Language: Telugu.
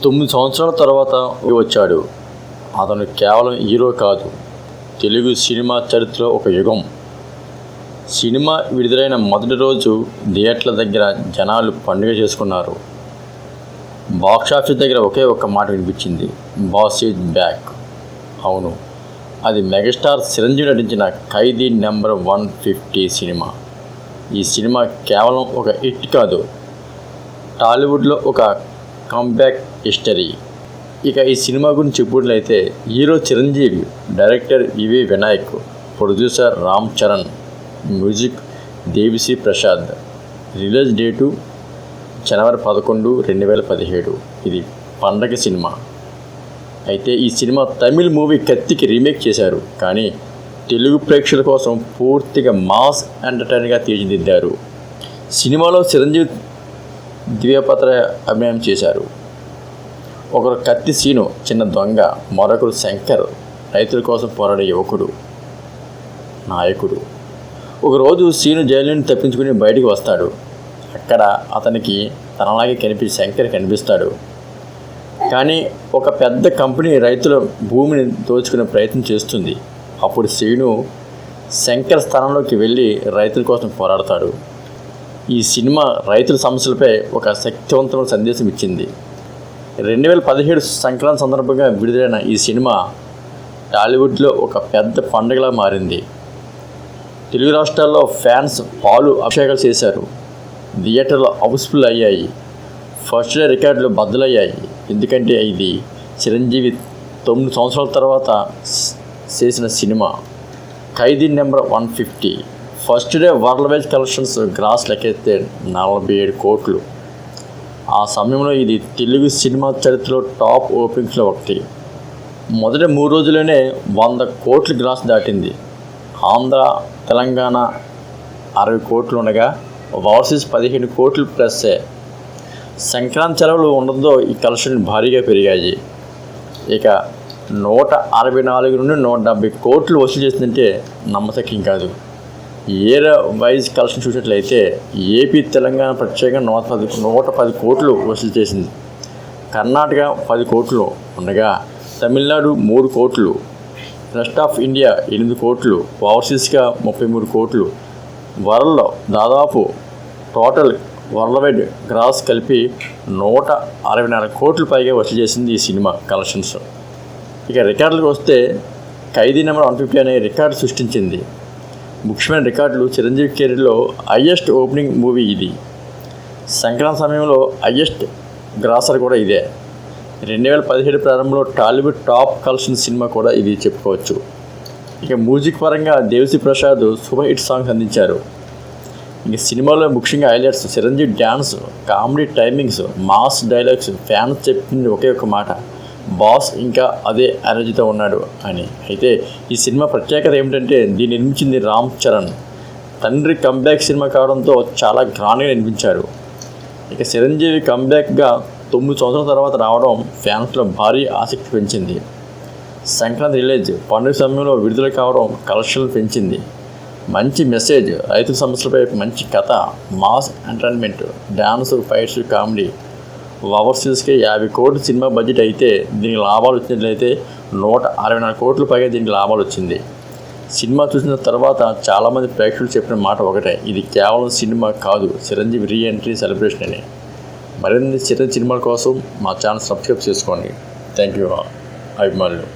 9 సంవత్సరాల తర్వాత వచ్చాడు. అతను కేవలం హీరో కాదు, తెలుగు సినిమా చరిత్రలో ఒక యుగం. సినిమా విడుదలైన మొదటి రోజు థియేటర్ల దగ్గర జనాలు పండుగ చేసుకున్నారు. బాక్సాఫీస్ దగ్గర ఒకే ఒక్క మాట వినిపించింది, బాస్ ఈజ్ బ్యాక్. అవును, అది మెగాస్టార్ చిరంజీవి నటించిన ఖైదీ నెంబర్ 150 సినిమా. ఈ సినిమా కేవలం ఒక హిట్ కాదు, టాలీవుడ్లో ఒక కంబ్యాక్ హిస్టరీ. ఇక ఈ సినిమా గురించి చెప్పుకున్నట్లయితే hero Chiranjeevi, director VV Vinayak, producer Ram Charan, music Devisri Prasad. Release date జనవరి 11, 2017. ఇది పండగ సినిమా. అయితే ఈ సినిమా తమిళ్ మూవీ కత్తికి రీమేక్ చేశారు, కానీ తెలుగు ప్రేక్షకుల కోసం పూర్తిగా మాస్ ఎంటర్టైనర్గా తీర్చిదిద్దారు. సినిమాలో చిరంజీవి దివ్యపాత్ర అభినయం చేశారు. ఒకరు కత్తి సీను, చిన్న దొంగ, మరొకరు శంకర్, రైతుల కోసం పోరాడే యువకుడు, నాయకుడు. ఒకరోజు సీను జైలు నుండి తప్పించుకుని బయటికి వస్తాడు. అక్కడ అతనికి తనలాగే శంకర్ కనిపిస్తాడు. కానీ ఒక పెద్ద కంపెనీ రైతుల భూమిని దోచుకునే ప్రయత్నం చేస్తుంది. అప్పుడు సీను శంకర్ స్థానంలోకి వెళ్ళి రైతుల కోసం పోరాడతాడు. ఈ సినిమా రైతుల సమస్యలపై ఒక శక్తివంతమైన సందేశం ఇచ్చింది. 2017 సంక్రాంతి సందర్భంగా విడుదలైన ఈ సినిమా టాలీవుడ్లో ఒక పెద్ద పండుగలా మారింది. తెలుగు రాష్ట్రాల్లో ఫ్యాన్స్ పాలు అభిషేకాలు చేశారు. థియేటర్లు హౌస్ఫుల్ అయ్యాయి. ఫస్ట్ డే రికార్డులు బద్దలయ్యాయి. ఎందుకంటే ఇది చిరంజీవి 9 సంవత్సరాల తర్వాత చేసిన cinema. Khaidi number 150 first day worldwide collections gross లెక్కిస్తే 47 కోట్లు. ఆ సమయంలో ఇది తెలుగు సినిమా చరిత్రలో టాప్ ఓపెనింగ్స్లో ఒకటి. మొదటి 3 రోజుల్లోనే 100 కోట్లు గ్రాస్ దాటింది. ఆంధ్ర, తెలంగాణ 60 కోట్లు ఉండగా ఓవర్సీస్ 15 కోట్లు ప్లస్సే. సంక్రాంతి సెలవులు ఉండడంతో ఈ కలెక్షన్ భారీగా పెరిగాయి. ఇక 164 నుండి 170 కోట్లు వసూలు చేసిందంటే నమ్మశక్యం కాదు. ఏరియా వైజ్ కలెక్షన్ చూసినట్లయితే ఏపీ, తెలంగాణ ప్రత్యేకంగా 110 కోట్లు వసూలు చేసింది. కర్ణాటక 10 కోట్లు ఉండగా తమిళనాడు 3 కోట్లు, రెస్ట్ ఆఫ్ ఇండియా 8 కోట్లు, ఓవర్సీస్గా 33 కోట్లు. వరల్డ్ దాదాపు టోటల్ వరల్డ్ వైడ్ గ్రాస్ కలిపి 164 కోట్లు పైగా వసూలు చేసింది ఈ సినిమా కలెక్షన్స్. ఇక రికార్డులకు వస్తే ఖైదీ నెంబర్ 150 అనే రికార్డు సృష్టించింది. ముఖ్యమైన రికార్డులు చిరంజీవి కెరీర్లో హయ్యెస్ట్ ఓపెనింగ్ మూవీ ఇది. సంక్రాంతి సమయంలో హయ్యెస్ట్ గ్రాసర్ కూడా ఇదే. 2017 ప్రారంభంలో టాలీవుడ్ టాప్ కలెక్షన్ సినిమా కూడా ఇది చెప్పుకోవచ్చు. ఇక మ్యూజిక్ పరంగా Devi Sri Prasad super hit songs అందించారు. ఇక సినిమాలో ముఖ్యంగా highlights Chiranjeevi dance, comedy timings, mass dialogues. Fans చెప్పింది ఒకే ఒక మాట, బాస్ ఇంకా అదే ఎనర్జీతో ఉన్నాడు అని. అయితే ఈ సినిమా ప్రత్యేకత ఏమిటంటే దీన్ని నిర్మించింది రామ్ చరణ్. తండ్రి కంబ్యాక్ సినిమా కావడంతో చాలా గ్రాండ్గా నిర్మించారు. ఇక చిరంజీవి కంబ్యాక్గా 9 సంవత్సరాల తర్వాత రావడం ఫ్యాన్స్లో భారీ ఆసక్తి పెంచింది. సంక్రాంతి రిలీజ్ పండుగ సమయంలో విడుదల కావడం కలెక్షన్లు పెంచింది. మంచి మెసేజ్, రైతుల సమస్యలపై మంచి కథ, mass entertainment, dance, fights, comedy. ఓవర్సీస్కి 50 కోట్ల సినిమా బడ్జెట్ అయితే దీనికి లాభాలు వచ్చినట్లయితే 164 కోట్ల పైగా దీనికి లాభాలు వచ్చింది. సినిమా చూసిన తర్వాత చాలామంది ప్రేక్షకులు చెప్పిన మాట ఒకటే, ఇది కేవలం సినిమా కాదు, చిరంజీవి రీ ఎంట్రీ సెలబ్రేషన్ అని. మరిన్ని చిరంజీవి సినిమాల కోసం మా ఛానల్ సబ్స్క్రైబ్ చేసుకోండి. థ్యాంక్ యూ అభిమానులు.